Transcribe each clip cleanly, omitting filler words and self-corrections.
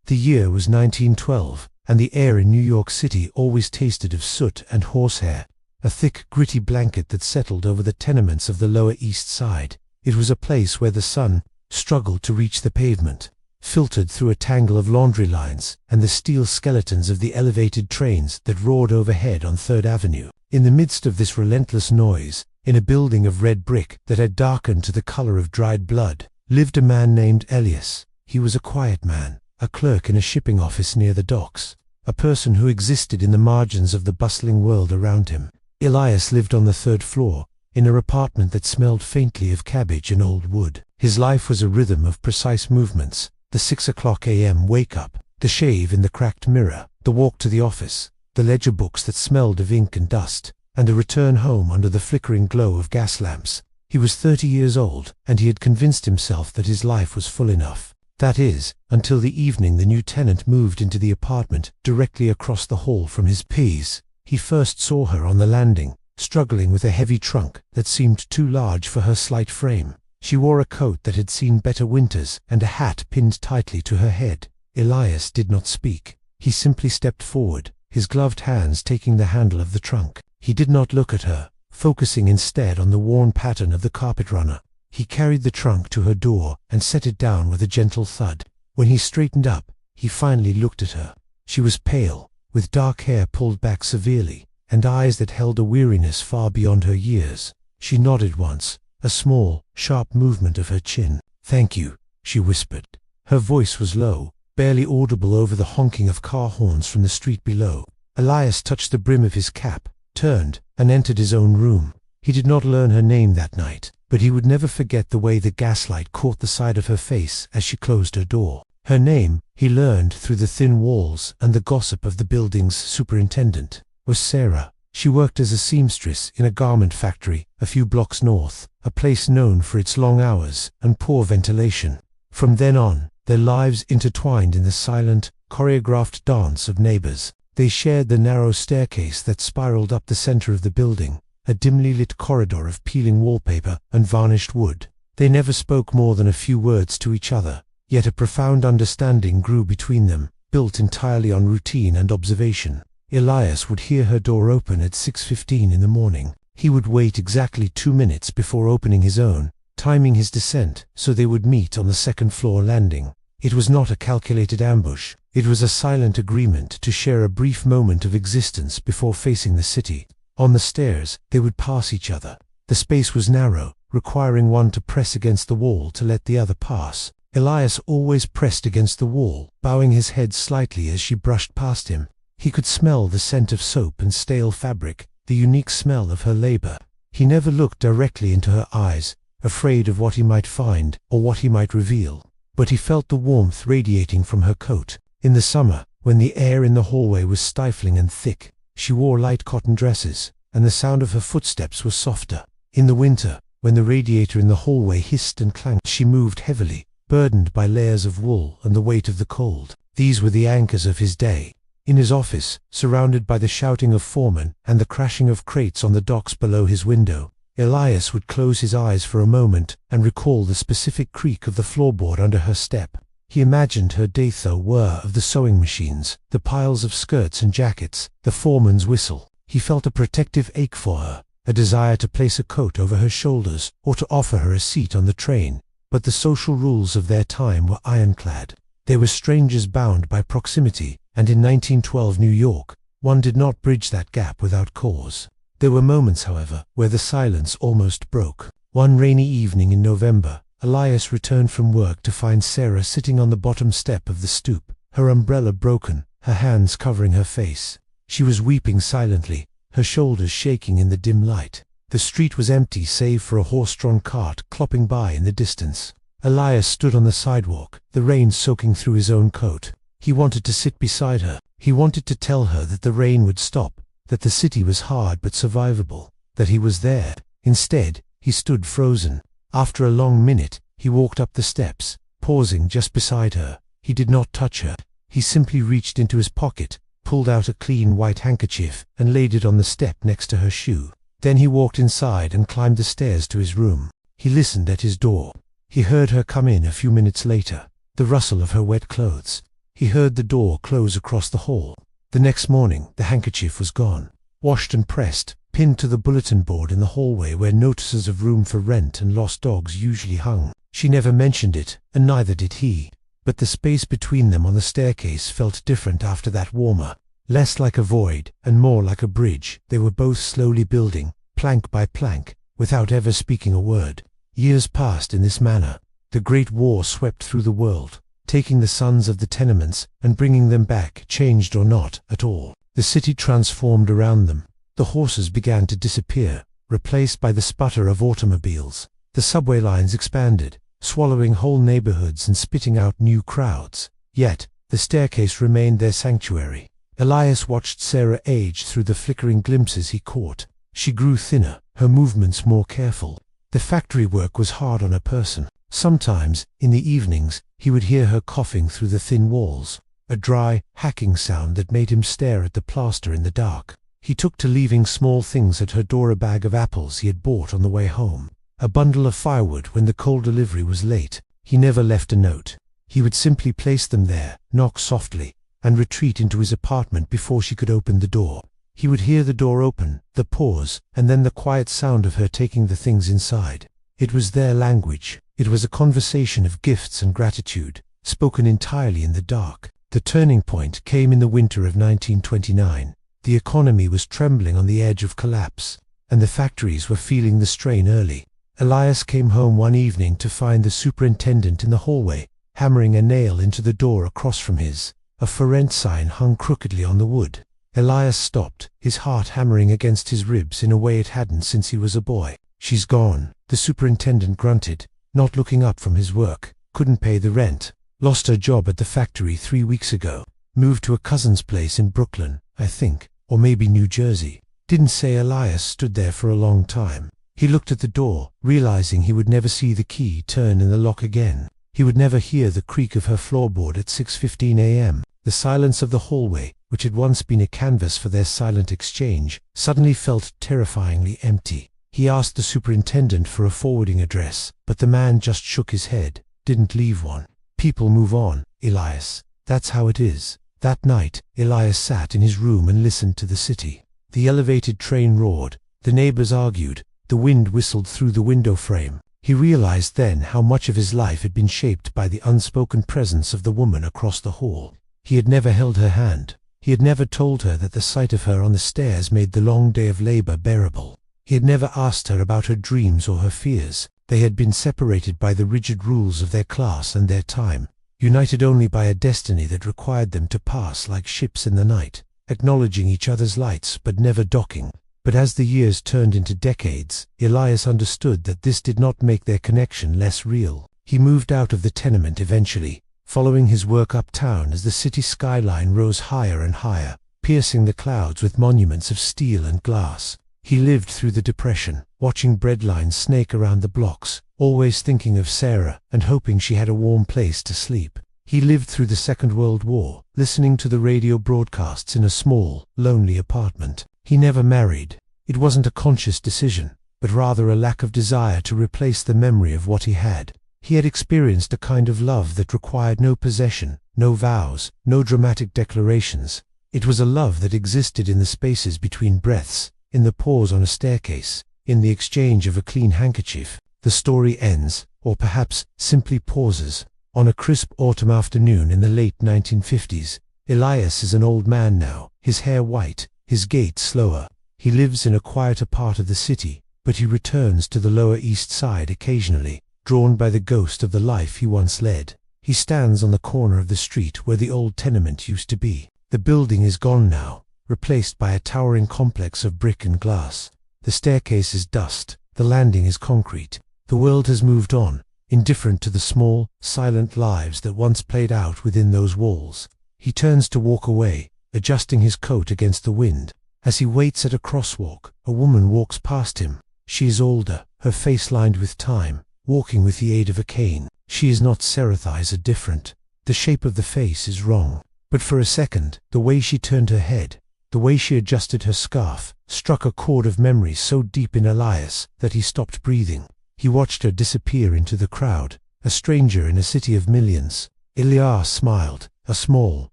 The year was 1912, and the air in New York City always tasted of soot and horsehair, a thick, gritty blanket that settled over the tenements of the Lower East Side. It was a place where the sun struggled to reach the pavement, filtered through a tangle of laundry lines and the steel skeletons of the elevated trains that roared overhead on 3rd Avenue. In the midst of this relentless noise, in a building of red brick that had darkened to the color of dried blood, lived a man named Elias. He was a quiet man, a clerk in a shipping office near the docks, a person who existed in the margins of the bustling world around him. Elias lived on the 3rd floor, in an apartment that smelled faintly of cabbage and old wood. His life was a rhythm of precise movements: the 6 o'clock a.m. wake-up, the shave in the cracked mirror, the walk to the office, the ledger books that smelled of ink and dust, and the return home under the flickering glow of gas lamps. He was 30 years old, and he had convinced himself that his life was full enough. That is, until the evening the new tenant moved into the apartment directly across the hall from his piece. He first saw her on the landing, struggling with a heavy trunk that seemed too large for her slight frame. She wore a coat that had seen better winters and a hat pinned tightly to her head. Elias did not speak. He simply stepped forward, his gloved hands taking the handle of the trunk. He did not look at her, focusing instead on the worn pattern of the carpet runner. He carried the trunk to her door and set it down with a gentle thud. When he straightened up, he finally looked at her. She was pale, with dark hair pulled back severely, and eyes that held a weariness far beyond her years. She nodded once, a small, sharp movement of her chin. "Thank you," she whispered. Her voice was low, barely audible over the honking of car horns from the street below. Elias touched the brim of his cap, turned, and entered his own room. He did not learn her name that night, but he would never forget the way the gaslight caught the side of her face as she closed her door. Her name, he learned through the thin walls and the gossip of the building's superintendent, was Sarah. She worked as a seamstress in a garment factory a few blocks north, a place known for its long hours and poor ventilation. From then on, their lives intertwined in the silent, choreographed dance of neighbors. They shared the narrow staircase that spiraled up the center of the building, a dimly lit corridor of peeling wallpaper and varnished wood. They never spoke more than a few words to each other, yet a profound understanding grew between them, built entirely on routine and observation. Elias would hear her door open at 6:15 in the morning. He would wait exactly 2 minutes before opening his own, timing his descent so they would meet on the 2nd floor landing. It was not a calculated ambush. It was a silent agreement to share a brief moment of existence before facing the city. On the stairs, they would pass each other. The space was narrow, requiring one to press against the wall to let the other pass. Elias always pressed against the wall, bowing his head slightly as she brushed past him. He could smell the scent of soap and stale fabric, the unique smell of her labor. He never looked directly into her eyes, afraid of what he might find or what he might reveal. But he felt the warmth radiating from her coat. In the summer, when the air in the hallway was stifling and thick, she wore light cotton dresses, and the sound of her footsteps was softer. In the winter, when the radiator in the hallway hissed and clanged, she moved heavily, burdened by layers of wool and the weight of the cold. These were the anchors of his day. In his office, surrounded by the shouting of foremen and the crashing of crates on the docks below his window, Elias would close his eyes for a moment and recall the specific creak of the floorboard under her step. He imagined her daytho whir of the sewing machines, the piles of skirts and jackets, the foreman's whistle. He felt a protective ache for her, a desire to place a coat over her shoulders or to offer her a seat on the train. But the social rules of their time were ironclad. They were strangers bound by proximity, and in 1912 New York, one did not bridge that gap without cause. There were moments, however, where the silence almost broke. One rainy evening in November, Elias returned from work to find Sarah sitting on the bottom step of the stoop, her umbrella broken, her hands covering her face. She was weeping silently, her shoulders shaking in the dim light. The street was empty save for a horse-drawn cart clopping by in the distance. Elias stood on the sidewalk, the rain soaking through his own coat. He wanted to sit beside her. He wanted to tell her that the rain would stop, that the city was hard but survivable, that he was there. Instead, he stood frozen. After a long minute, he walked up the steps, pausing just beside her. He did not touch her. He simply reached into his pocket, pulled out a clean white handkerchief, and laid it on the step next to her shoe. Then he walked inside and climbed the stairs to his room. He listened at his door. He heard her come in a few minutes later, the rustle of her wet clothes. He heard the door close across the hall. The next morning, the handkerchief was gone. Washed and pressed, pinned to the bulletin board in the hallway where notices of room for rent and lost dogs usually hung. She never mentioned it, and neither did he. But the space between them on the staircase felt different after that, warmer. Less like a void, and more like a bridge. They were both slowly building, plank by plank, without ever speaking a word. Years passed in this manner. The Great War swept through the world, taking the sons of the tenements and bringing them back, changed or not at all. The city transformed around them. The horses began to disappear, replaced by the sputter of automobiles. The subway lines expanded, swallowing whole neighborhoods and spitting out new crowds. Yet, the staircase remained their sanctuary. Elias watched Sarah age through the flickering glimpses he caught. She grew thinner, her movements more careful. The factory work was hard on a person. Sometimes, in the evenings, he would hear her coughing through the thin walls, a dry, hacking sound that made him stare at the plaster in the dark. He took to leaving small things at her door: a bag of apples he had bought on the way home, a bundle of firewood when the coal delivery was late. He never left a note. He would simply place them there, knock softly, and retreat into his apartment before she could open the door. He would hear the door open, the pause, and then the quiet sound of her taking the things inside. It was their language. It was a conversation of gifts and gratitude, spoken entirely in the dark. The turning point came in the winter of 1929. The economy was trembling on the edge of collapse, and the factories were feeling the strain early. Elias came home one evening to find the superintendent in the hallway, hammering a nail into the door across from his. A for rent sign hung crookedly on the wood. Elias stopped, his heart hammering against his ribs in a way it hadn't since he was a boy. "She's gone," the superintendent grunted, not looking up from his work. "Couldn't pay the rent. Lost her job at the factory 3 weeks ago. Moved to a cousin's place in Brooklyn, I think, or maybe New Jersey." Didn't say. Elias stood there for a long time. He looked at the door, realizing he would never see the key turn in the lock again. He would never hear the creak of her floorboard at 6:15 a.m. The silence of the hallway, which had once been a canvas for their silent exchange, suddenly felt terrifyingly empty. He asked the superintendent for a forwarding address, but the man just shook his head. "Didn't leave one. People move on, Elias. That's how it is." That night, Elias sat in his room and listened to the city. The elevated train roared, the neighbors argued, the wind whistled through the window frame. He realized then how much of his life had been shaped by the unspoken presence of the woman across the hall. He had never held her hand. He had never told her that the sight of her on the stairs made the long day of labor bearable. He had never asked her about her dreams or her fears. They had been separated by the rigid rules of their class and their time, united only by a destiny that required them to pass like ships in the night, acknowledging each other's lights but never docking. But as the years turned into decades, Elias understood that this did not make their connection less real. He moved out of the tenement eventually, following his work uptown as the city skyline rose higher and higher, piercing the clouds with monuments of steel and glass. He lived through the Depression, watching bread lines snake around the blocks, always thinking of Sarah and hoping she had a warm place to sleep. He lived through the Second World War, listening to the radio broadcasts in a small, lonely apartment. He never married. It wasn't a conscious decision, but rather a lack of desire to replace the memory of what he had. He had experienced a kind of love that required no possession, no vows, no dramatic declarations. It was a love that existed in the spaces between breaths, in the pause on a staircase, in the exchange of a clean handkerchief. The story ends, or perhaps simply pauses, on a crisp autumn afternoon in the late 1950s. Elias is an old man now, his hair white, his gait slower. He lives in a quieter part of the city, but he returns to the Lower East Side occasionally, drawn by the ghost of the life he once led. He stands on the corner of the street where the old tenement used to be. The building is gone now, replaced by a towering complex of brick and glass. The staircase is dust, the landing is concrete. The world has moved on, indifferent to the small, silent lives that once played out within those walls. He turns to walk away, adjusting his coat against the wind. As he waits at a crosswalk, a woman walks past him. She is older, her face lined with time, walking with the aid of a cane. She is not Seraphiza different. The shape of the face is wrong. But for a second, the way she turned her head, the way she adjusted her scarf, struck a chord of memory so deep in Elias that he stopped breathing. He watched her disappear into the crowd, a stranger in a city of millions. Elias smiled, a small,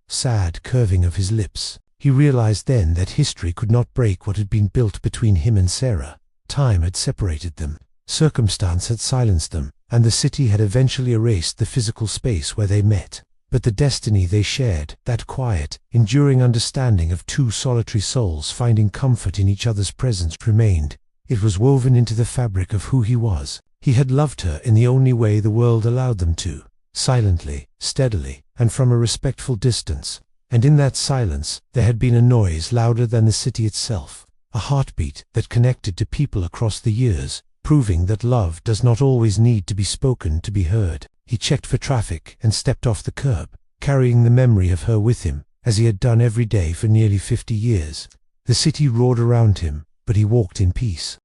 sad curving of his lips. He realized then that history could not break what had been built between him and Sarah. Time had separated them, circumstance had silenced them, and the city had eventually erased the physical space where they met. But the destiny they shared, that quiet, enduring understanding of two solitary souls finding comfort in each other's presence, remained. It was woven into the fabric of who he was. He had loved her in the only way the world allowed them to, silently, steadily, and from a respectful distance. And in that silence, there had been a noise louder than the city itself, a heartbeat that connected to people across the years, proving that love does not always need to be spoken to be heard. He checked for traffic and stepped off the curb, carrying the memory of her with him, as he had done every day for nearly 50 years. The city roared around him, but he walked in peace.